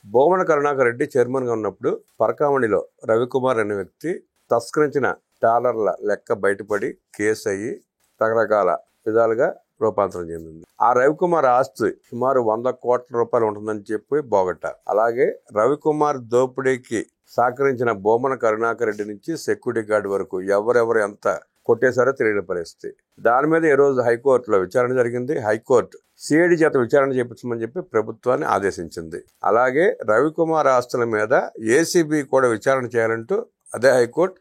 బోమన కరుణాకర్ రెడ్డి చైర్మన్గా ఉన్నప్పుడు పరకామణిలో రవికుమార్ అనే వ్యక్తి తస్కరించిన డాలర్ల లెక్క బయటపడి కేసు అయ్యి రకరకాల విధాలుగా రూపాంతరం చెందింది. ఆ రవికుమార్ ఆస్తి సుమారు 100 కోట్ల రూపాయలు ఉంటుందని చెప్పి బోగట్ట. అలాగే రవికుమార్ దోపిడీకి సహకరించిన బోమన కరుణాకర్ రెడ్డి నుంచి సెక్యూరిటీ గార్డ్ వరకు ఎవరెవరు ఎంత కొట్టేశారో తెలియని పరిస్థితి. దాని మీద ఈ రోజు హైకోర్టులో విచారణ జరిగింది. హైకోర్టు సిఐడి చేత విచారణ చేయించమని చెప్పి ప్రభుత్వాన్ని ఆదేశించింది. అలాగే రవికుమార్ ఆస్తుల మీద ఏసీబీ కూడా విచారణ చేయాలంటూ అదే హైకోర్టు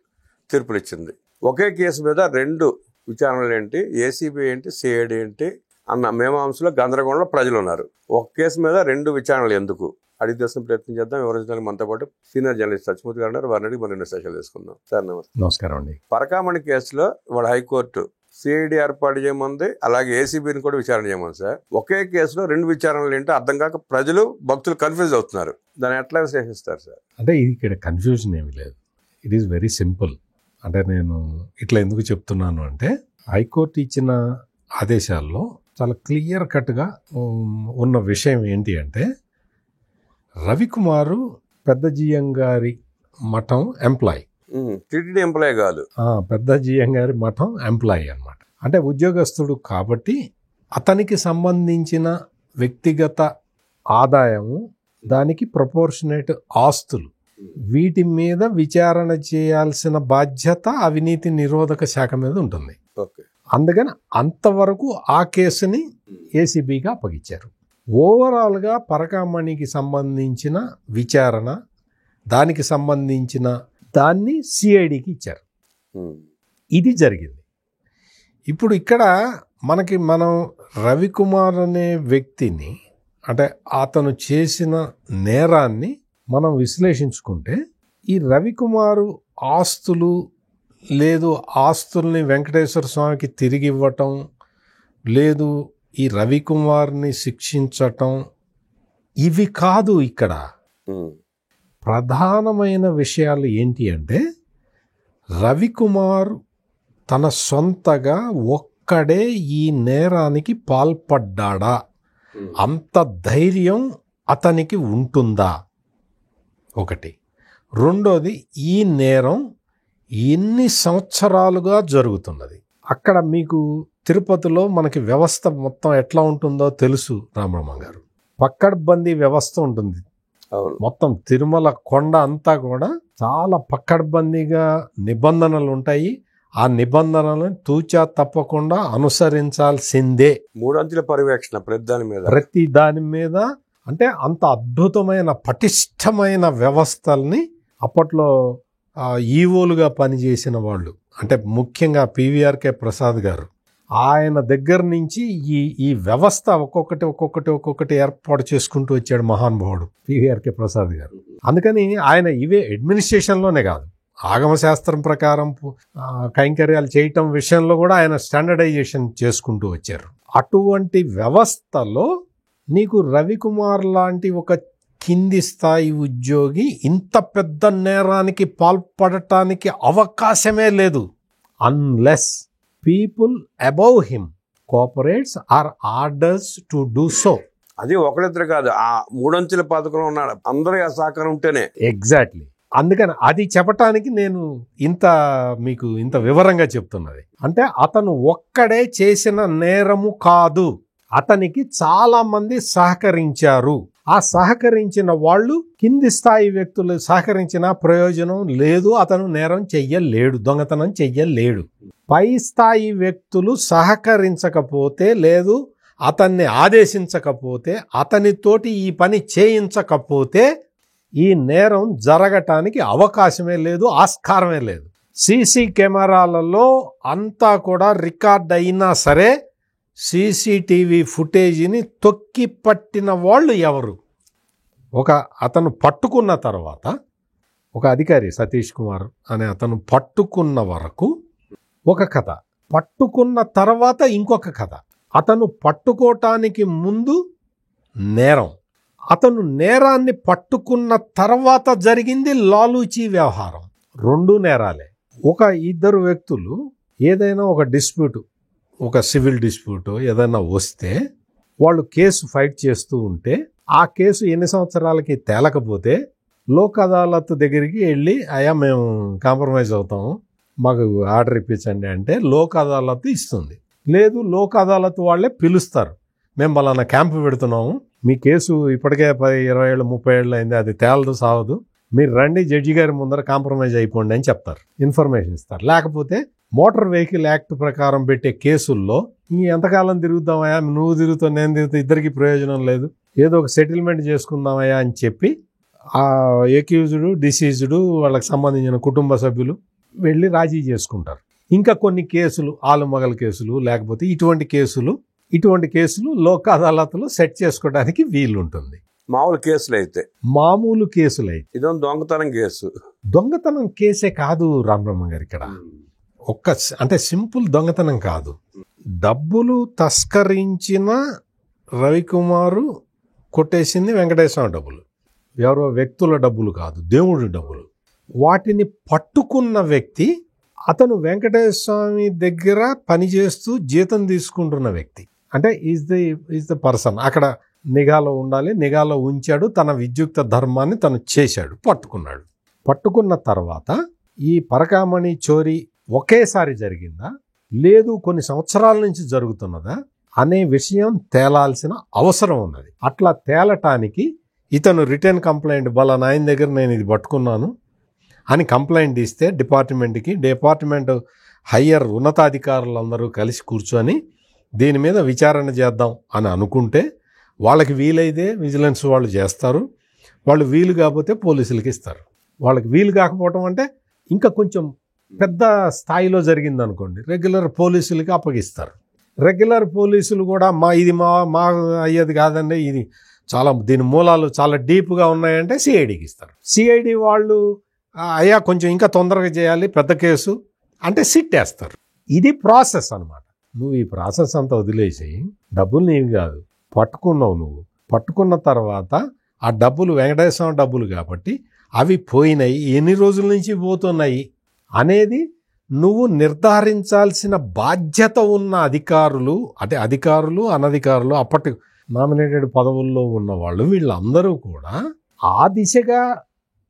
తీర్పులు ఇచ్చింది. ఒకే కేసు మీద 2 విచారణలు ఏంటి, ఏసీబీ ఏంటి, సిఐడి ఏంటి అన్న మీమాంసలో గందరగోళంలో ప్రజలు ఉన్నారు. ఒక కేసు మీద 2 విచారణలు ఎందుకు అడిగి తెలుసుకునే ప్రయత్నం చేద్దాం. వివరించడానికి మనతో పాటు సీనియర్ జర్నలిస్ట్ సత్యమూర్తి గారు ఉన్నారు. వారిని మరిన్ని సెషన్లు తీసుకుందాం. సార్ నమస్తే. నమస్కారం అండి. పరకామణి కేసులో ఇవాళ హైకోర్టు సిఐడి ఏర్పాటు చేయమంది, అలాగే ఏసీబీని కూడా విచారణ చేయమంది. సార్ ఒకే కేసులో 2 విచారణలు ఏంటో అర్థం కాక ప్రజలు భక్తులు కన్ఫ్యూజ్ అవుతున్నారు. దాన్ని ఎట్లా విశ్లేషిస్తారు సార్? అంటే ఇది ఇక్కడ కన్ఫ్యూజన్ ఏమి లేదు. It is very simple. అంటే నేను ఇట్లా ఎందుకు చెప్తున్నాను అంటే హైకోర్టు ఇచ్చిన ఆదేశాల్లో చాలా క్లియర్ కట్గా ఉన్న విషయం ఏంటి అంటే రవికుమారు పెద్ద జిఎం గారి మఠం ఎంప్లాయీ, టీటీడీ ఎంప్లాయీ కాదు, పెద్ద జిఎం గారి మఠం ఎంప్లాయీ అన్నమాట. అంటే ఉద్యోగస్తుడు కాబట్టి అతనికి సంబంధించిన వ్యక్తిగత ఆదాయము, దానికి ప్రపోర్షనేట్ ఆస్తులు, వీటి మీద విచారణ చేయాల్సిన బాధ్యత అవినీతి నిరోధక శాఖ మీద ఉంటుంది. అందుకని అంతవరకు ఆ కేసుని ఏసీబీగా అప్పగించారు. ఓవరాల్గా పరకామణికి సంబంధించిన విచారణ, దానికి సంబంధించిన దాన్ని సిఐడికి ఇచ్చారు. ఇది జరిగింది. ఇప్పుడు ఇక్కడ మనం రవికుమార్ అనే వ్యక్తిని, అంటే అతను చేసిన నేరాన్ని మనం విశ్లేషించుకుంటే ఈ రవికుమారు ఆస్తులు లేదు, ఆస్తుల్ని వెంకటేశ్వర స్వామికి తిరిగి ఇవ్వటం లేదు, ఈ రవికుమార్ని శిక్షించటం, ఇవి కాదు. ఇక్కడ ప్రధానమైన విషయాలు ఏంటి అంటే రవికుమార్ తన సొంతగా ఒక్కడే ఈ నేరానికి పాల్పడ్డాడా, అంత ధైర్యం అతనికి ఉంటుందా ఒకటి. రెండోది, ఈ నేరం ఎన్ని సంవత్సరాలుగా జరుగుతున్నది. అక్కడ మీకు తిరుపతిలో మనకి వ్యవస్థ మొత్తం ఎట్లా ఉంటుందో తెలుసు రామబ్రహ్మ గారు. పక్కడ్బందీ వ్యవస్థ ఉంటుంది మొత్తం. తిరుమల కొండ అంతా కూడా చాలా పక్కడ్బందీగా నిబంధనలు ఉంటాయి. ఆ నిబంధనలను తూచా తప్పకుండా అనుసరించాల్సిందే. 3 అంచెల పర్యవేక్షణ ప్రతి దాని మీద. అంటే అంత అద్భుతమైన పటిష్టమైన వ్యవస్థల్ని అప్పట్లో ఈవోలుగా పనిచేసిన వాళ్ళు, అంటే ముఖ్యంగా పివిఆర్కే ప్రసాద్ గారు, ఆయన దగ్గర నుంచి ఈ వ్యవస్థ ఒక్కొక్కటి ఏర్పాటు చేసుకుంటూ వచ్చాడు మహానుభావుడు పివిఆర్కే ప్రసాద్ గారు. అందుకని ఆయన ఇవే అడ్మినిస్ట్రేషన్లోనే కాదు, ఆగమశాస్త్రం ప్రకారం కైంకర్యాలు చేయటం విషయంలో కూడా ఆయన స్టాండర్డైజేషన్ చేసుకుంటూ వచ్చారు. అటువంటి వ్యవస్థలో నీకు రవికుమార్ లాంటి ఒక కింది స్థాయి ఉద్యోగి ఇంత పెద్ద నేరానికి పాల్పడటానికి అవకాశమే లేదు, unless people above him cooperates or orders to do so. అది ఒకరిద్దరు కాదు, ఆ 3 అంచెల పథకంలో ఉన్నాడు, అందరూ సహకారం ఉంటేనే. ఎగ్జాక్ట్లీ. అందుకని అది చెప్పటానికి నేను మీకు ఇంత వివరంగా చెప్తున్నది. అంటే అతను ఒక్కడే చేసిన నేరము కాదు, అతనికి చాలా మంది సహకరించారు. ఆ సహకరించిన వాళ్ళు కింది స్థాయి వ్యక్తులు సహకరించిన ప్రయోజనం లేదు, అతను నేరం చెయ్యలేడు, దొంగతనం చెయ్యలేడు. పై స్థాయి వ్యక్తులు సహకరించకపోతే లేదు, అతన్ని ఆదేశించకపోతే, అతనితోటి ఈ పని చేయించకపోతే ఈ నేరం జరగటానికి అవకాశమే లేదు, ఆస్కారమే లేదు. సీసీ కెమెరాలలో అంతా కూడా రికార్డ్ అయినా సరే సీసీటీవీ ఫుటేజీని తొక్కి పట్టిన వాళ్ళు ఎవరు? అతను పట్టుకున్న తర్వాత, ఒక అధికారి సతీష్ కుమార్ అనే అతను పట్టుకున్న వరకు ఒక కథ, పట్టుకున్న తర్వాత ఇంకొక కథ. అతను పట్టుకోవటానికి ముందు నేరం, అతను నేరాన్ని పట్టుకున్న తర్వాత జరిగింది లాలూచీ వ్యవహారం. 2 నేరాలే. ఒక ఇద్దరు వ్యక్తులు ఏదైనా ఒక డిస్ప్యూట్, ఒక సివిల్ డిస్ప్యూట్ ఏదైనా వస్తే వాళ్ళు కేసు ఫైట్ చేస్తూ ఉంటే ఆ కేసు ఎన్ని సంవత్సరాలకి తేలకపోతే లోక్ అదాలత్ దగ్గరికి వెళ్ళి అయ్యా మేము కాంప్రమైజ్ అవుతాము, మాకు ఆర్డర్ ఇప్పించండి అంటే లోక్ అదాలత్ ఇస్తుంది. లేదు, లోక్ అదాలత్ వాళ్ళే పిలుస్తారు, మేము పలానా క్యాంపు పెడుతున్నాము, మీ కేసు ఇప్పటికే 10, 20 ఏళ్ళు 30 ఏళ్ళు అయింది, అది తేలదు సావదు, మీరు రండి జడ్జి గారి ముందర కాంప్రమైజ్ అయిపోండి అని చెప్తారు, ఇన్ఫర్మేషన్ ఇస్తారు. లేకపోతే మోటార్ వెహికల్ యాక్ట్ ప్రకారం పెట్టే కేసుల్లో ఎంతకాలం తిరుగుతామయ్యా, నువ్వు తిరుగుతావు నేను తిరుగుతావు, ఇద్దరికి ప్రయోజనం లేదు, ఏదో ఒక సెటిల్మెంట్ చేసుకుందామయ్యా అని చెప్పి ఆ ఎక్యూజ్డ్, డిసీజ్డ్, వాళ్ళకి సంబంధించిన కుటుంబ సభ్యులు వెళ్ళి రాజీ చేసుకుంటారు. ఇంకా కొన్ని కేసులు ఆలుమగల్ కేసులు లేకపోతే ఇటువంటి కేసులు లోక్ అదాలత్లో సెట్ చేసుకోవడానికి వీలుంటుంది. మామూలు కేసులు అయితే ఇదో దొంగతనం కేసే కాదు రామబ్రహ్మ గారు. ఇక్కడ అంటే సింపుల్ దొంగతనం కాదు, డబ్బులు తస్కరించిన రవికుమారు కొట్టేసింది వెంకటేశ్వర డబ్బులు, ఎవరో వ్యక్తుల డబ్బులు కాదు, దేవుడి డబ్బులు. వాటిని పట్టుకున్న వ్యక్తి అతను వెంకటేశ్వర స్వామి దగ్గర పనిచేస్తూ జీతం తీసుకుంటున్న వ్యక్తి. అంటే ఈజ్ ద పర్సన్ అక్కడ నిఘాలో ఉండాలి, నిఘాలో ఉంచాడు, తన విద్యుక్త ధర్మాన్ని తను చేశాడు, పట్టుకున్నాడు. పట్టుకున్న తర్వాత ఈ పరకామణి చోరీ ఒకేసారి జరిగిందా లేదు కొన్ని సంవత్సరాల నుంచి జరుగుతున్నదా అనే విషయం తేలాల్సిన అవసరం ఉన్నది. అట్లా తేలటానికి ఇతను రిటర్న్ కంప్లైంట్ ఆయన దగ్గర నేను ఇది పట్టుకున్నాను అని కంప్లైంట్ ఇస్తే డిపార్ట్మెంట్ హయ్యర్ ఉన్నతాధికారులందరూ కలిసి కూర్చొని దీని మీద విచారణ చేద్దాం అని అనుకుంటే వాళ్ళకి వీలైతే విజిలెన్స్ వాళ్ళు చేస్తారు, వాళ్ళు వీలు కాకపోతే పోలీసులకి ఇస్తారు. వాళ్ళకి వీలు కాకపోవటం అంటే ఇంకా కొంచెం పెద్ద స్థాయిలో జరిగింది అనుకోండి, రెగ్యులర్ పోలీసులకి అప్పగిస్తారు. రెగ్యులర్ పోలీసులు కూడా ఇది మా అయ్యేది కాదండి, ఇది దీని మూలాలు చాలా డీప్గా ఉన్నాయంటే సిఐడికి ఇస్తారు. సిఐడి వాళ్ళు అయ్యా కొంచెం ఇంకా తొందరగా చేయాలి పెద్ద కేసు అంటే సిట్ వేస్తారు. ఇది ప్రాసెస్ అనమాట. నువ్వు ఈ ప్రాసెస్ అంతా వదిలేసి డబ్బులు నీవి కాదు, పట్టుకున్నావు, నువ్వు పట్టుకున్న తర్వాత ఆ డబ్బులు వెంకటేశ్వర డబ్బులు కాబట్టి అవి పోయినాయి, ఎన్ని రోజుల నుంచి పోతున్నాయి అనేది నువ్వు నిర్ధారించాల్సిన బాధ్యత ఉన్న అధికారులు అనధికారులు అప్పటి నామినేటెడ్ పదవుల్లో ఉన్న వాళ్ళు వీళ్ళందరూ కూడా ఆ దిశగా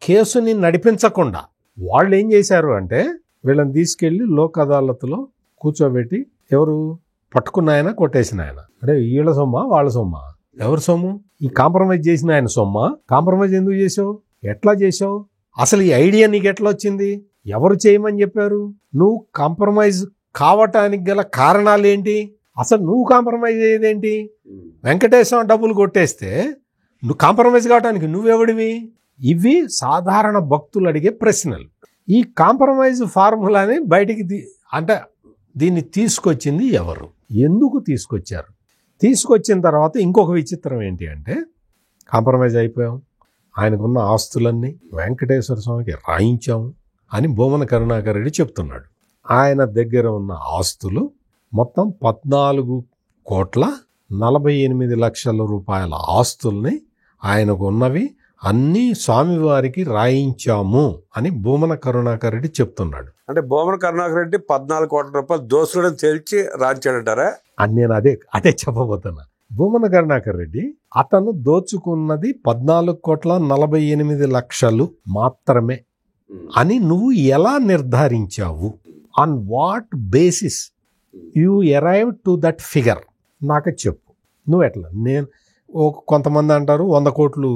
కేసుని నడిపించకుండా వాళ్ళు ఏం చేశారు అంటే వీళ్ళని తీసుకెళ్లి లోక్ అదాలత్లో కూర్చోబెట్టి ఎవరు పట్టుకున్న ఆయన కొట్టేసిన ఆయన అంటే వీళ్ళ సొమ్మ వాళ్ళ సొమ్మ ఎవరి సొమ్ము? ఈ కాంప్రమైజ్ చేసిన ఆయన సొమ్మ. కాంప్రమైజ్ ఎందుకు చేసావు, ఎట్లా చేసావు, అసలు ఈ ఐడియా నీకు ఎట్లా వచ్చింది, ఎవరు చేయమని చెప్పారు, నువ్వు కాంప్రమైజ్ కావటానికి గల కారణాలు ఏంటి, అసలు నువ్వు కాంప్రమైజ్ అయ్యేదేంటి? వెంకటేశ్వర డబ్బులు కొట్టేస్తే నువ్వు కాంప్రమైజ్ కావటానికి నువ్వెవడివి? ఇవి సాధారణ భక్తులు అడిగే ప్రశ్నలు. ఈ కాంప్రమైజ్ ఫార్ములాని బయటికి అంటే దీన్ని తీసుకొచ్చింది ఎవరు, ఎందుకు తీసుకొచ్చారు? తీసుకొచ్చిన తర్వాత ఇంకొక విచిత్రం ఏంటి అంటే కాంప్రమైజ్ అయిపోయాం, ఆయనకున్న ఆస్తులన్నీ వెంకటేశ్వర స్వామికి రాయించాము అని భూమన కరుణాకర్ రెడ్డి చెప్తున్నాడు. ఆయన దగ్గర ఉన్న ఆస్తులు మొత్తం 14,48,00,000 రూపాయల ఆస్తుల్ని ఆయనకు ఉన్నవి అన్నీ స్వామివారికి రాయించాము అని భూమన కరుణాకర్ రెడ్డి చెప్తున్నాడు. అంటే భూమన కరుణాకర్ రెడ్డి 14 కోట్ల రూపాయలు దోసుడని తేల్చి రాయించాడంటారా? అని నేను అదే చెప్పబోతున్నా. భూమన కరుణాకర్ రెడ్డి అతను దోచుకున్నది 14,48,00,000 మాత్రమే అని నువ్వు ఎలా నిర్ధారించావు? On what basis you arrive to that figure నాకు చెప్పు. నువ్వు ఎట్లా? కొంతమంది అంటారు 100 కోట్లు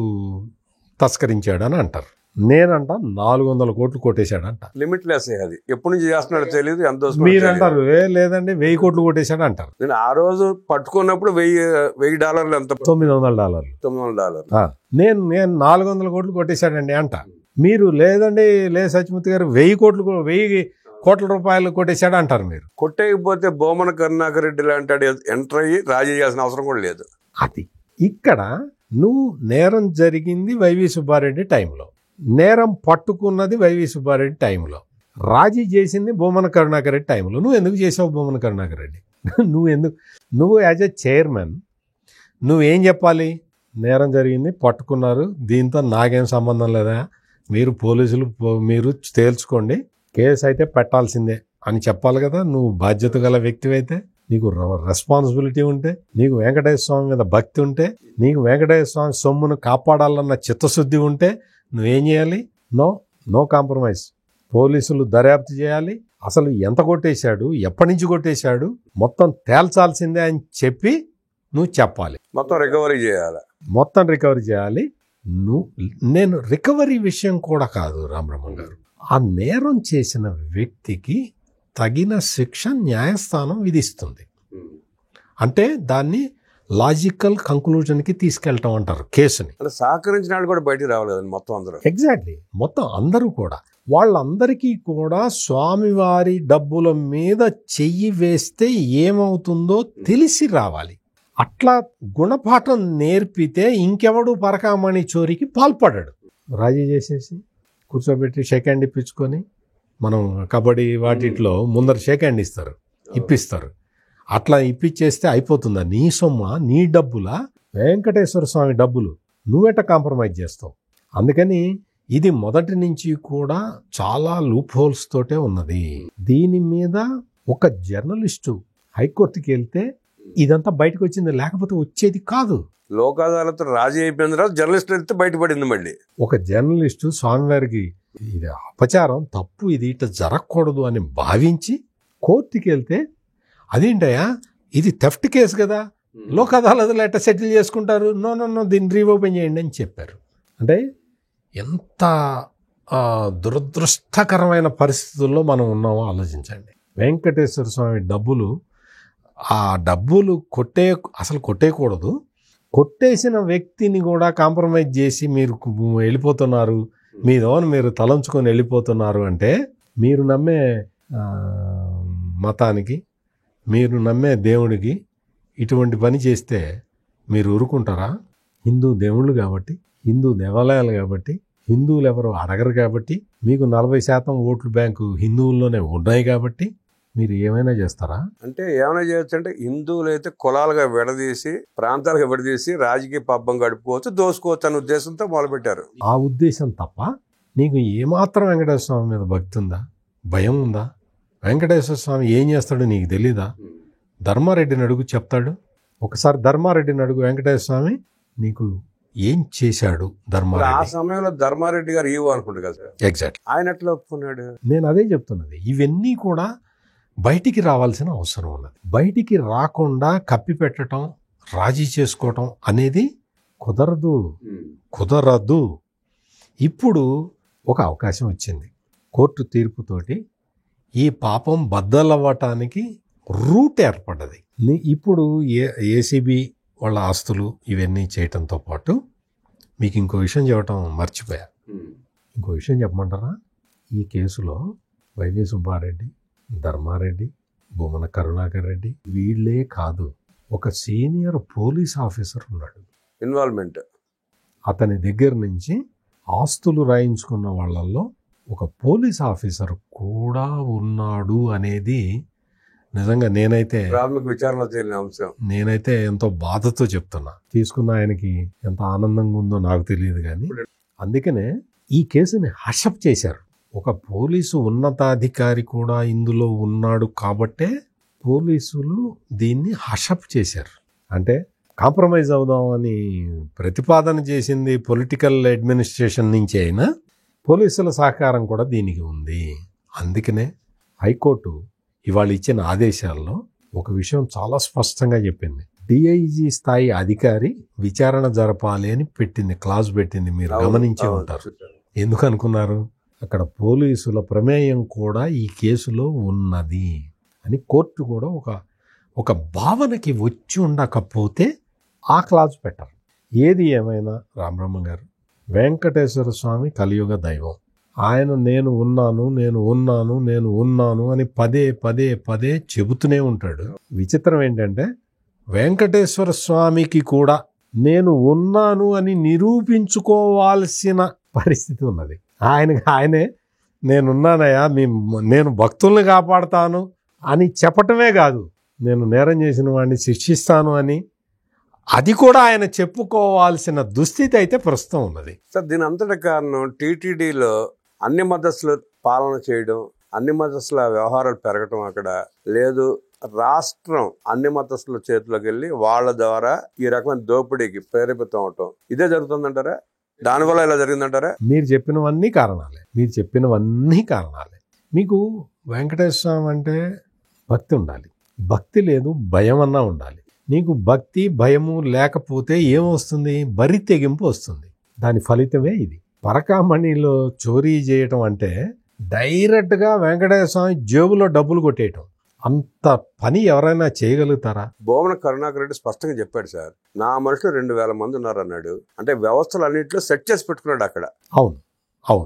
తస్కరించాడు అని అంటారు, నేనంటా 400 కోట్లు కొట్టేశాడంట. లిమిట్ లెస్ అది ఎప్పటి నుంచి చేస్తున్నాడో తెలియదు. ఎంత మీరు అంటారు లేదండి 1000 కోట్లు కొట్టేశాడు అంటారు. నేను ఆ రోజు పట్టుకున్నప్పుడు $1,000 ఎంత? $900. నేను 400 కోట్లు కొట్టేశాడండి అంట. మీరు లేదండి సత్యమూర్తి గారు 1000 కోట్ల రూపాయలు కొట్టేశాడు అంటారు. మీరు కొట్టేయకపోతే భూమన కరుణాకర్ రెడ్డి లాంటి ఎంటర్ అయ్యి రాజీ చేయాల్సిన అవసరం కూడా లేదు. అది ఇక్కడ నువ్వు నేరం జరిగింది వైవి సుబ్బారెడ్డి టైంలో, నేరం పట్టుకున్నది వైవి సుబ్బారెడ్డి టైంలో, రాజీ చేసింది భూమన కరుణాకర్ రెడ్డి టైంలో. నువ్వు ఎందుకు చేసావు భూమన కరుణాకర్ రెడ్డి? నువ్వు యాజ్ ఎ చైర్మన్ నువ్వేం చెప్పాలి? నేరం జరిగింది, పట్టుకున్నారు, దీంతో నాకేం సంబంధం లేదా, మీరు పోలీసులు మీరు తేల్చుకోండి, కేసు అయితే పెట్టాల్సిందే అని చెప్పాలి కదా. నువ్వు బాధ్యత గల వ్యక్తివైతే నీకు రెస్పాన్సిబిలిటీ ఉంటే, నీకు వెంకటేశ్వర స్వామి మీద భక్తి ఉంటే, నీకు వెంకటేశ్వర స్వామి సొమ్మును కాపాడాలన్న చిత్తశుద్ధి ఉంటే నువ్వేం చేయాలి? No compromise. పోలీసులు దర్యాప్తు చేయాలి. అసలు ఎంత కొట్టేశాడు, ఎప్పటి నుంచి కొట్టేశాడు, మొత్తం తేల్చాల్సిందే అని చెప్పి నువ్వు చెప్పాలి. మొత్తం రికవరీ చేయాలి. నేను రికవరీ విషయం కూడా కాదు రామబ్రహ్మం గారు, ఆ నేరం చేసిన వ్యక్తికి తగిన శిక్ష న్యాయస్థానం విధిస్తుంది. అంటే దాన్ని లాజికల్ కంక్లూజన్కి తీసుకెళ్ళటం అంటారు కేసుని. సహకరించిన వాళ్ళు కూడా బయటికి రావాలి మొత్తం అందరూ. ఎగ్జాక్ట్లీ, మొత్తం అందరూ కూడా, వాళ్ళందరికీ కూడా స్వామివారి డబ్బుల మీద చెయ్యి వేస్తే ఏమవుతుందో తెలిసి రావాలి. అట్లా గుణపాఠం నేర్పితే ఇంకెవడు పరకామణి చోరీకి పాల్పడాడు. రాజీ చేసేసి కూర్చోబెట్టి షేక్ హ్యాండ్ ఇప్పించుకొని, మనం కబడ్డీ వాటిట్లో ముందర షేక్ హ్యాండ్ ఇప్పిస్తారు, అట్లా ఇప్పించేస్తే అయిపోతుందా? నీ సొమ్మ, నీ డబ్బులా, వెంకటేశ్వర స్వామి డబ్బులు నువ్వెట కాంప్రమైజ్ చేస్తావు? అందుకని ఇది మొదటి నుంచి కూడా చాలా లూప్ హోల్స్ తోటే ఉన్నది. దీని మీద ఒక జర్నలిస్టు హైకోర్టుకి వెళ్తే ఇదంతా బయటకు వచ్చింది, లేకపోతే వచ్చేది కాదు. లోక్ అదాలత్ రాజీ అయిపోయిన తర్వాత జర్నలిస్టులు అయితే బయటపడింది. మళ్ళీ ఒక జర్నలిస్టు స్వామివారికి ఇది అపచారం, తప్పు, ఇది ఇట్లా జరగకూడదు అని భావించి కోర్టుకి వెళ్తే, అదేంటయ్యా ఇది థెఫ్ట్ కేసు కదా, లోక్ అదాలత్లో ఎట్లా సెటిల్ చేసుకుంటారు, నో దీన్ని రీఓపెన్ చేయండి అని చెప్పారు. అంటే ఎంత దురదృష్టకరమైన పరిస్థితుల్లో మనం ఉన్నామో ఆలోచించండి. వెంకటేశ్వర స్వామి డబ్బులు, ఆ డబ్బులు అసలు కొట్టేయకూడదు, కొట్టేసిన వ్యక్తిని కూడా కాంప్రమైజ్ చేసి మీరు వెళ్ళిపోతున్నారు, మీదోని మీరు తలంచుకొని వెళ్ళిపోతున్నారు అంటే, మీరు నమ్మే మతానికి, మీరు నమ్మే దేవుడికి ఇటువంటి పని చేస్తే మీరు ఊరుకుంటారా? హిందూ దేవుళ్ళు కాబట్టి, హిందూ దేవాలయాలు కాబట్టి, హిందువులు ఎవరు అడగరు కాబట్టి, మీకు 40% ఓట్ల బ్యాంకు హిందువుల్లోనే ఉన్నాయి కాబట్టి మీరు ఏమైనా చేస్తారా? అంటే ఏమైనా చేయొచ్చు అంటే, హిందువులు అయితే కులాలుగా విడదీసి, ప్రాంతాలుగా విడదీసి రాజకీయ పబ్బం గడుపుకోవచ్చు, దోసుకోవచ్చు అనే ఉద్దేశంతో మొదలుపెట్టారు. ఆ ఉద్దేశం తప్ప నీకు ఏమాత్రం వెంకటేశ్వర స్వామి మీద భక్తి ఉందా, భయం ఉందా? వెంకటేశ్వర స్వామి ఏం చేస్తాడో నీకు తెలీదా? ధర్మారెడ్డిని అడుగు, చెప్తాడు. ఒకసారి ధర్మారెడ్డిని అడుగు, వెంకటేశ్వర స్వామి నీకు ఏం చేశాడు ధర్మారెడ్డి. ఆ సమయంలో ధర్మారెడ్డి గారు ఈవో అనుకుంటు కదా. ఎగ్జాక్ట్. ఆయన ఎట్లా ఒప్పుకున్నాడు? నేను అదే చెప్తున్నది. ఇవన్నీ కూడా బయటికి రావాల్సిన అవసరం ఉన్నది. బయటికి రాకుండా కప్పి పెట్టడం, రాజీ చేసుకోవటం అనేది కుదరదు. ఇప్పుడు ఒక అవకాశం వచ్చింది, కోర్టు తీర్పుతోటి ఈ పాపం బద్దలవ్వటానికి రూట్ ఏర్పడ్డది. ఇప్పుడు ఏసీబీ వాళ్ళ ఆస్తులు ఇవన్నీ చేయటంతో పాటు మీకు ఇంకో విషయం చెప్పటం మర్చిపోయా. ఇంకో విషయం చెప్పమంటారా? ఈ కేసులో వైవి సుబ్బారెడ్డి, ధర్మారెడ్డి, భూమన కరుణాకర్ రెడ్డి వీళ్ళే కాదు, ఒక సీనియర్ పోలీస్ ఆఫీసర్ ఉన్నాడు ఇన్వాల్వ్మెంట్. అతని దగ్గర నుంచి ఆస్తులు రాయించుకున్న వాళ్ళల్లో ఒక పోలీస్ ఆఫీసర్ కూడా ఉన్నాడు అనేది నిజంగా నేనైతే ఎంతో బాధతో చెప్తున్నా. తీసుకున్న ఆయనకి ఎంత ఆనందంగా ఉందో నాకు తెలియదు, కానీ అందుకనే ఈ కేసుని హషప్ చేశారు. ఒక పోలీసు ఉన్నతాధికారి కూడా ఇందులో ఉన్నాడు కాబట్టే పోలీసులు దీన్ని హషప్ చేశారు. అంటే కాంప్రమైజ్ అవుదామని ప్రతిపాదన చేసింది పొలిటికల్ అడ్మినిస్ట్రేషన్ నుంచి అయినా పోలీసుల సహకారం కూడా దీనికి ఉంది. అందుకనే హైకోర్టు ఇవాళ ఇచ్చిన ఆదేశాల్లో ఒక విషయం చాలా స్పష్టంగా చెప్పింది. డిఐజీ స్థాయి అధికారి విచారణ జరపాలి అని పెట్టింది, క్లాజ్ పెట్టింది. మీరు గమనించే ఉంటారు. ఎందుకు అనుకున్నారు? అక్కడ పోలీసుల ప్రమేయం కూడా ఈ కేసులో ఉన్నది అని కోర్టు కూడా ఒక భావనకి వచ్చి ఉండకపోతే ఆ క్లాజ్ పెట్టరు. ఏది ఏమైనా రామబ్రహ్మం గారు, వెంకటేశ్వర స్వామి కలియుగ దైవం. ఆయన నేను ఉన్నాను అని పదే చెబుతూనే ఉంటాడు. విచిత్రం ఏంటంటే వెంకటేశ్వర స్వామికి కూడా నేను ఉన్నాను అని నిరూపించుకోవాల్సిన పరిస్థితి ఉన్నది. ఆయనే నేనున్నానయ్యా, నేను భక్తుల్ని కాపాడుతాను అని చెప్పటమే కాదు, నేను నేరం చేసిన వాడిని శిక్షిస్తాను అని అది కూడా ఆయన చెప్పుకోవాల్సిన దుస్థితి అయితే ప్రస్తుతం ఉన్నది. సార్, దీని అంతటి కారణం టీటీడీలో అన్ని మతస్థుల పాలన చేయడం, అన్ని మతస్థుల వ్యవహారాలు పెరగటం అక్కడ లేదు, రాష్ట్రం అన్ని మతస్థుల చేతిలోకి వెళ్ళి వాళ్ళ ద్వారా ఈ రకమైన దోపిడీకి ప్రేరేపితం అవటం ఇదే జరుగుతుందంటారా? దానివల్ల ఇలా జరిగిందంటారా? మీరు చెప్పినవన్నీ కారణాలే. మీకు వెంకటేశ్వర స్వామి అంటే భక్తి ఉండాలి. భక్తి లేదు, భయం అన్నా ఉండాలి. నీకు భక్తి భయము లేకపోతే ఏమొస్తుంది? బరి తెగింపు వస్తుంది. దాని ఫలితమే ఇది. పరకామణిలో చోరీ చేయటం అంటే డైరెక్ట్గా వెంకటేశ్వర స్వామి జేబులో డబ్బులు కొట్టేయటం. అంత పని ఎవరైనా చేయగలుగుతారా? భూమన కరుణాకర్ రెడ్డి స్పష్టంగా చెప్పాడు సార్, నా మనుషులు 2000 మంది ఉన్నారు అన్నాడు. అంటే వ్యవస్థలు అన్నింటిలో సెట్ చేసి పెట్టుకున్నాడు అక్కడ. అవును,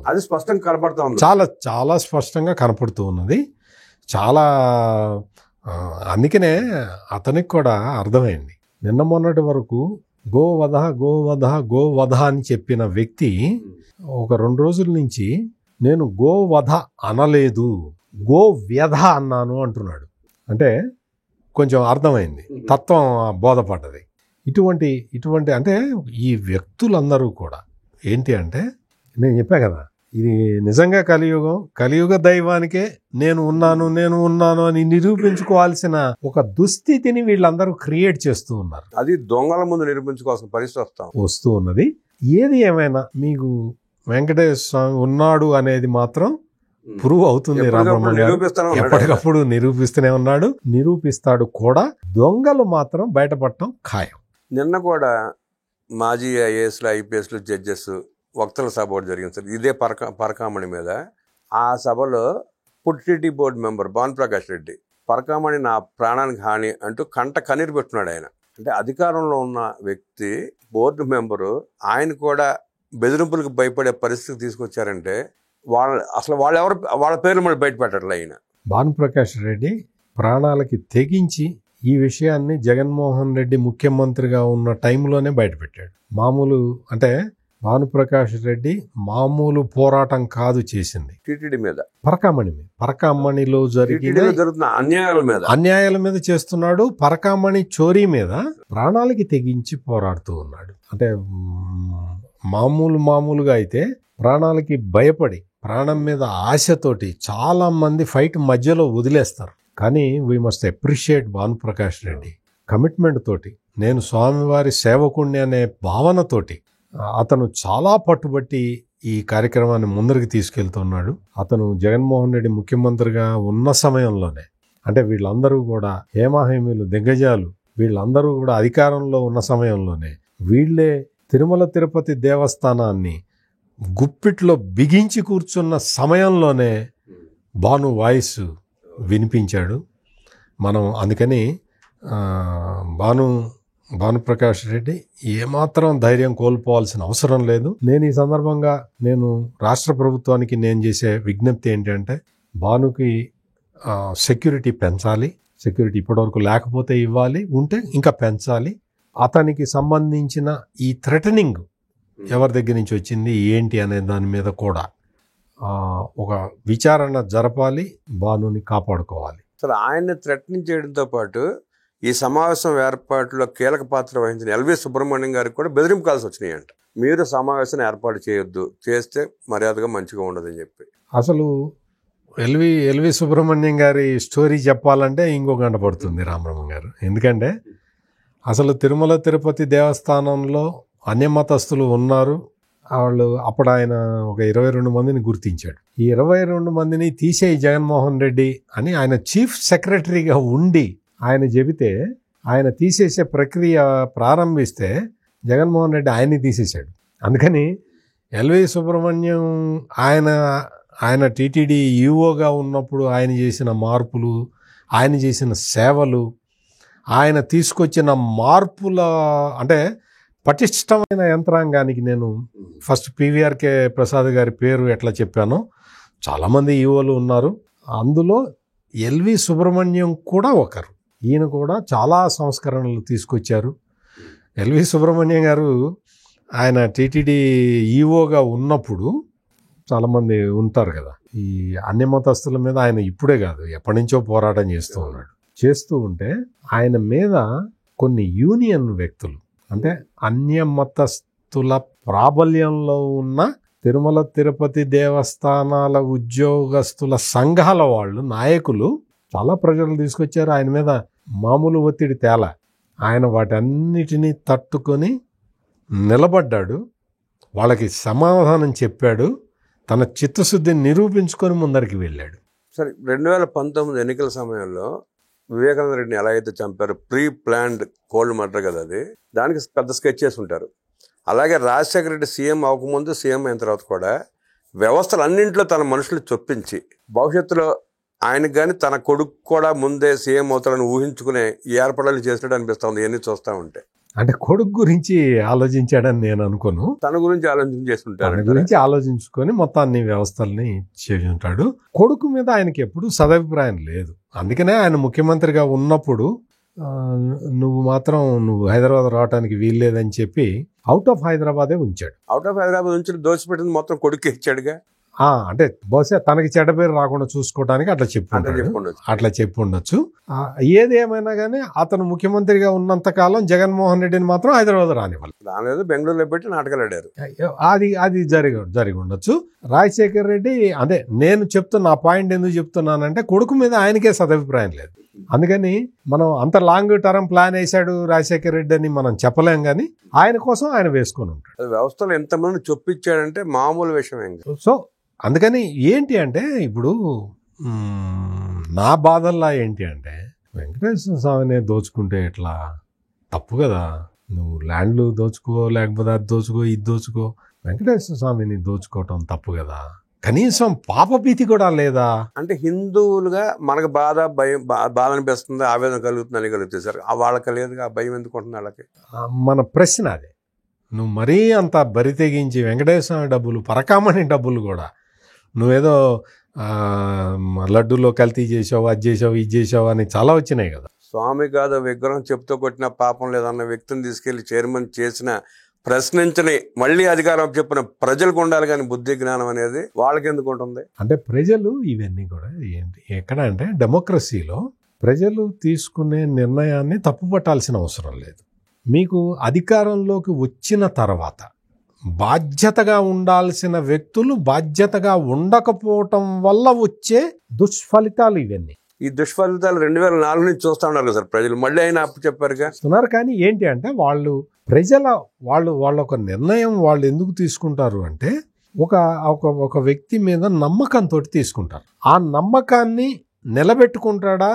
అది స్పష్టంగా కనపడతా ఉంది. చాలా చాలా స్పష్టంగా కనపడుతూ ఉన్నది. చాలా అందుకనే అతనికి కూడా అర్థమైంది. నిన్న మొన్నటి వరకు గోవధ గోవధ గోవధ అని చెప్పిన వ్యక్తి ఒక 2 రోజుల నుంచి నేను గోవధ అనలేదు, గో వ్యధ అన్నాను అంటున్నాడు. అంటే కొంచెం అర్థమైంది, తత్వం బోధపడ్డది. ఇటువంటి అంటే ఈ వ్యక్తులందరూ కూడా ఏంటి అంటే, నేను చెప్పా కదా, ఇది నిజంగా కలియుగ దైవానికే నేను ఉన్నాను అని నిరూపించుకోవాల్సిన ఒక దుస్థితిని వీళ్ళందరూ క్రియేట్ చేస్తూ ఉన్నారు. అది దొంగల ముందు నిరూపించుకోవాల్సిన పరిస్థితి వస్తూ ఉన్నది. ఏది ఏమైనా మీకు వెంకటేశ్వర స్వామి ఉన్నాడు అనేది మాత్రం ప్రూవ్ అవుతుంది. రామబ్రహ్మం గారు ఎప్పటికప్పుడు నిరూపిస్తూనే ఉన్నాడు, నిరూపిస్తాడు కూడా. దొంగలు మాత్రం బయటపడటం ఖాయం. నిన్న కూడా మాజీ ఐఏఎస్లు ఐపీఎస్లు జడ్జెస్ వక్తల సభ ఒకటి జరిగింది సార్, ఇదే పరకామణి మీద. ఆ సభలో పుట్టిటి బోర్డు మెంబర్ భానుప్రకాష్ రెడ్డి పరకామణి నా ప్రాణానికి హాని అంటూ కన్నీరు పెట్టున్నాడు. ఆయన అంటే అధికారంలో ఉన్న వ్యక్తి, బోర్డు మెంబరు, ఆయన కూడా బెదిరింపులకు భయపడే పరిస్థితి తీసుకొచ్చారంటే వాళ్ళ పేర్లు మళ్ళీ బయట పెట్టట్లే. ఆయన భానుప్రకాష్ రెడ్డి ప్రాణాలకి తెగించి ఈ విషయాన్ని జగన్మోహన్ రెడ్డి ముఖ్యమంత్రిగా ఉన్న టైంలోనే బయటపెట్టాడు. మామూలు అంటే భానుప్రకాష్ రెడ్డి మామూలు పోరాటం కాదు చేసింది టీటీడీ మీద, పరకామణిలో జరుగుతున్న అన్యాయాల మీద చేస్తున్నాడు. పరకామణి చోరీ మీద ప్రాణాలకి తెగించి పోరాడుతూ ఉన్నాడు. అంటే మామూలుగా అయితే ప్రాణాలకి భయపడి, ప్రాణం మీద ఆశతోటి చాలా మంది ఫైట్ మధ్యలో వదిలేస్తారు. కానీ we must appreciate Bhanuprakash Reddy commitment తోటి, నేను స్వామివారి సేవకుణ్ణి అనే భావనతోటి అతను చాలా పట్టుబట్టి ఈ కార్యక్రమాన్ని ముందరికి తీసుకెళ్తున్నాడు. అతను జగన్మోహన్ రెడ్డి ముఖ్యమంత్రిగా ఉన్న సమయంలోనే, అంటే వీళ్ళందరూ కూడా హేమాహేమీలు, దిగ్గజాలు, వీళ్ళందరూ కూడా అధికారంలో ఉన్న సమయంలోనే వీళ్ళే తిరుమల తిరుపతి దేవస్థానాన్ని గుప్పిట్లో బిగించి కూర్చున్న సమయంలోనే భాను వాయిస్ వినిపించాడు. మనం అందుకని భానుప్రకాష్ రెడ్డి ఏమాత్రం ధైర్యం కోల్పోవాల్సిన అవసరం లేదు. నేను ఈ సందర్భంగా రాష్ట్ర ప్రభుత్వానికి నేను చేసే విజ్ఞప్తి ఏంటంటే, భానుకి సెక్యూరిటీ పెంచాలి. సెక్యూరిటీ ఇప్పటివరకు లేకపోతే ఇవ్వాలి, ఉంటే ఇంకా పెంచాలి. అతనికి సంబంధించిన ఈ థ్రెటనింగ్ ఎవరి దగ్గర నుంచి వచ్చింది ఏంటి అనే దాని మీద కూడా ఒక విచారణ జరపాలి, భానుని కాపాడుకోవాలి. అసలు ఆయన్ని థ్రెటనింగ్ చేయడంతో పాటు ఈ సమావేశం ఏర్పాటులో కీలక పాత్ర వహించిన ఎల్వి సుబ్రహ్మణ్యం గారికి కూడా బెదిరింపు కాల్సి వచ్చినాయంట. మీరు సమావేశం ఏర్పాటు చేయొద్దు, చేస్తే మర్యాదగా మంచిగా ఉండదని చెప్పి. అసలు ఎల్వి సుబ్రహ్మణ్యం గారి స్టోరీ చెప్పాలంటే ఇంకో గంట పడుతుంది రామబ్రహ్మం గారు. ఎందుకంటే అసలు తిరుమల తిరుపతి దేవస్థానంలో అన్యమతస్థులు ఉన్నారు. వాళ్ళు అప్పుడు ఆయన ఒక 22 మందిని గుర్తించాడు. ఈ 22 మందిని తీసేయి జగన్మోహన్ రెడ్డి అని ఆయన చీఫ్ సెక్రటరీగా ఉండి ఆయన చెబితే, ఆయన తీసేసే ప్రక్రియ ప్రారంభిస్తే జగన్మోహన్ రెడ్డి ఆయన్ని తీసేశాడు. అందుకని ఎల్వి సుబ్రహ్మణ్యం ఆయన టీటీడీ ఈఓగా ఉన్నప్పుడు ఆయన చేసిన మార్పులు, ఆయన చేసిన సేవలు, ఆయన తీసుకొచ్చిన మార్పుల అంటే పటిష్టమైన యంత్రాంగానికి నేను ఫస్ట్ పివిఆర్కే ప్రసాద్ గారి పేరు ఎట్లా చెప్పానో, చాలామంది ఈఓలు ఉన్నారు. అందులో ఎల్వి సుబ్రహ్మణ్యం కూడా ఒకరు. ఈయన కూడా చాలా సంస్కరణలు తీసుకొచ్చారు. ఎల్వి సుబ్రహ్మణ్యం గారు ఆయన టీటీడీ ఈఓగా ఉన్నప్పుడు చాలామంది ఉంటారు కదా, ఈ అన్యమతస్థుల మీద ఆయన ఇప్పుడే కాదు ఎప్పటి నుంచో పోరాటం చేస్తూ ఉంటే ఆయన మీద కొన్ని యూనియన్ వ్యక్తులు, అంటే అన్యమతస్థుల ప్రాబల్యంలో ఉన్న తిరుమల తిరుపతి దేవస్థానాల ఉద్యోగస్తుల సంఘాల వాళ్ళు, నాయకులు చాలా ప్రజలు తీసుకొచ్చారు ఆయన మీద, మామూలు ఒత్తిడి తేల. ఆయన వాటన్నిటినీ తట్టుకొని నిలబడ్డాడు, వాళ్ళకి సమాధానం చెప్పాడు, తన చిత్తశుద్ధిని నిరూపించుకొని ముందరికి వెళ్ళాడు. సరే, 2019 ఎన్నికల సమయంలో వివేకానంద రెడ్డిని ఎలా అయితే చంపారు, ప్రీ ప్లాన్డ్ కోల్డ్ మర్డర్ కదా అది, దానికి పెద్ద స్కెచ్ చేసి ఉంటారు. అలాగే రాజశేఖర రెడ్డి సీఎం అవ్వకముందు, సీఎం అయిన తర్వాత కూడా వ్యవస్థలు అన్నింటిలో తన మనుషులు చొప్పించి భవిష్యత్తులో ఆయనకు కానీ తన కొడుకు కూడా ముందే సీఎం అవుతాడని ఊహించుకునే ఏర్పాట్లు చేసినట్టు అనిపిస్తుంది ఇవన్నీ చూస్తూ ఉంటే. అంటే కొడుకు గురించి ఆలోచించాడని నేను అనుకోను, తన గురించి ఆలోచన తన చేస్తుంటారు. గురించి ఆలోచించుకొని మొత్తాన్ని వ్యవస్థల్ని చేసి ఉంటాడు. కొడుకు మీద ఆయనకి ఎప్పుడు సదభిప్రాయం లేదు. అందుకనే ఆయన ముఖ్యమంత్రిగా ఉన్నప్పుడు నువ్వు హైదరాబాద్ రావడానికి వీల్లేదని చెప్పి అవుట్ ఆఫ్ హైదరాబాదే ఉంచాడు. అవుట్ ఆఫ్ హైదరాబాద్ నుంచి దోచిపెట్టింది మొత్తం కొడుకు ఇచ్చాడుగా. అంటే బహుశా తనకి చెడ్డ పేరు రాకుండా చూసుకోవడానికి అట్లా అంటే చెప్పి ఉండొచ్చు. ఏది ఏమైనా కానీ అతను ముఖ్యమంత్రిగా ఉన్నంత కాలం జగన్మోహన్ రెడ్డిని మాత్రం హైదరాబాద్ రానివ్వాలి. రాలేదు, బెంగళూరులో పెట్టి నాటకాలు ఆడారు. అది జరిగి ఉండొచ్చు. రాజశేఖర్ రెడ్డి, అదే నేను చెప్తున్నా, ఆ పాయింట్ ఎందుకు చెప్తున్నానంటే కొడుకు మీద ఆయనకే సదభిప్రాయం లేదు. అందుకని మనం అంత లాంగ్ టర్మ్ ప్లాన్ వేసాడు రాజశేఖర రెడ్డి అని మనం చెప్పలేం, కానీ ఆయన కోసం ఆయన వేసుకొని ఉంటాడు. వ్యవస్థలో ఎంతమంది చొప్పించాడంటే మామూలు విషయం ఏం కాదు. సో అందుకని ఏంటి అంటే ఇప్పుడు నా బాధల్లా ఏంటి అంటే, వెంకటేశ్వర స్వామిని దోచుకుంటే ఎట్లా, తప్పు కదా. నువ్వు ల్యాండ్లు దోచుకో, లేకపోతే అది దోచుకో, ఇది దోచుకో, వెంకటేశ్వర స్వామిని దోచుకోవటం తప్పు కదా. కనీసం పాపభీతి కూడా లేదా? అంటే హిందువులుగా మనకు బాధ అనిపిస్తుంది, ఆవేదన కలుగుతుంది అని కలుగుతుంది సార్. వాళ్ళకి లేదు, ఆ భయం ఎందుకు ఉంటుంది వాళ్ళకి? మన ప్రశ్న అదే. నువ్వు మరీ అంత బరి తెగించి వెంకటేశ్వర స్వామి డబ్బులు, పరకామణి డబ్బులు కూడా నువ్వేదో లడ్డూలో కల్తీ చేసావు, అది చేసావు, ఇది చేసావు అని చాలా వచ్చినాయి కదా. స్వామి కాదు విగ్రహం చెప్తూ కొట్టిన పాపం లేదన్న వ్యక్తిని తీసుకెళ్లి చైర్మన్ చేసిన, ప్రశ్నించని, మళ్ళీ అధికారం చెప్పిన ప్రజలకు ఉండాలి, కానీ బుద్ధి జ్ఞానం అనేది వాళ్ళకి ఎందుకు ఉంటుంది? అంటే ప్రజలు ఇవన్నీ కూడా ఏంటి, ఎక్కడ అంటే డెమోక్రసీలో ప్రజలు తీసుకునే నిర్ణయాన్ని తప్పుపట్టాల్సిన అవసరం లేదు. మీకు అధికారంలోకి వచ్చిన తర్వాత బాధ్యతగా ఉండాల్సిన వ్యక్తులు బాధ్యతగా ఉండకపోవటం వల్ల వచ్చే దుష్ఫలితాలు ఇవన్నీ. ఈ దుష్ఫలితాలు 2004 నుంచి చూస్తా ఉన్నారు కదా సార్ ప్రజలు, మళ్ళీ ఆయన అప్పు చెప్పారుగా. కానీ ఏంటి అంటే వాళ్ళు వాళ్ళ ఒక నిర్ణయం వాళ్ళు ఎందుకు తీసుకుంటారు అంటే ఒక వ్యక్తి మీద నమ్మకంతో తీసుకుంటారు. ఆ నమ్మకాన్ని నిలబెట్టుకుంటాడా,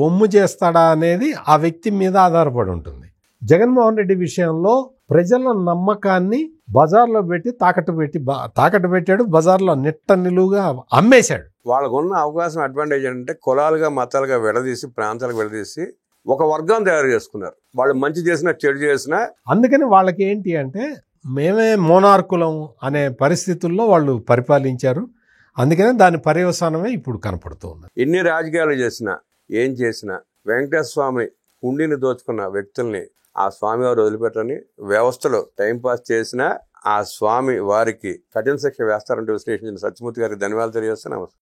ఒమ్ము చేస్తాడా అనేది ఆ వ్యక్తి మీద ఆధారపడి ఉంటుంది. జగన్మోహన్ రెడ్డి విషయంలో ప్రజల నమ్మకాన్ని బజార్లో పెట్టి తాకట్టు పెట్టాడు, బజార్లో నిలువుగా అమ్మేశాడు. వాళ్ళకున్న అవకాశం అడ్వాంటేజ్ అంటే కులాలుగా, మతాలుగా విడదీసి, ప్రాంతాలకు విడదీసి ఒక వర్గం తయారు చేసుకున్నారు. వాళ్ళు మంచి చేసినా, చెడు చేసినా. అందుకని వాళ్ళకి ఏంటి అంటే మేమే మోనార్కులం అనే పరిస్థితుల్లో వాళ్ళు పరిపాలించారు. అందుకనే దాని పర్యవసానమే ఇప్పుడు కనపడుతూ ఉన్నది. ఎన్ని రాజకీయాలు చేసినా, ఏం చేసినా, వెంకటేశ్వర స్వామి హుండీని దోచుకున్న వ్యక్తుల్ని ఆ స్వామి వారు వదిలిపెట్టని, వ్యవస్థలో టైంపాస్ చేసినా ఆ స్వామి వారికి కఠిన శిక్ష వేస్తారంటూ విశ్లేషించిన సత్యమూర్తి గారికి ధన్యవాదాలు తెలియజేస్తున్నాను.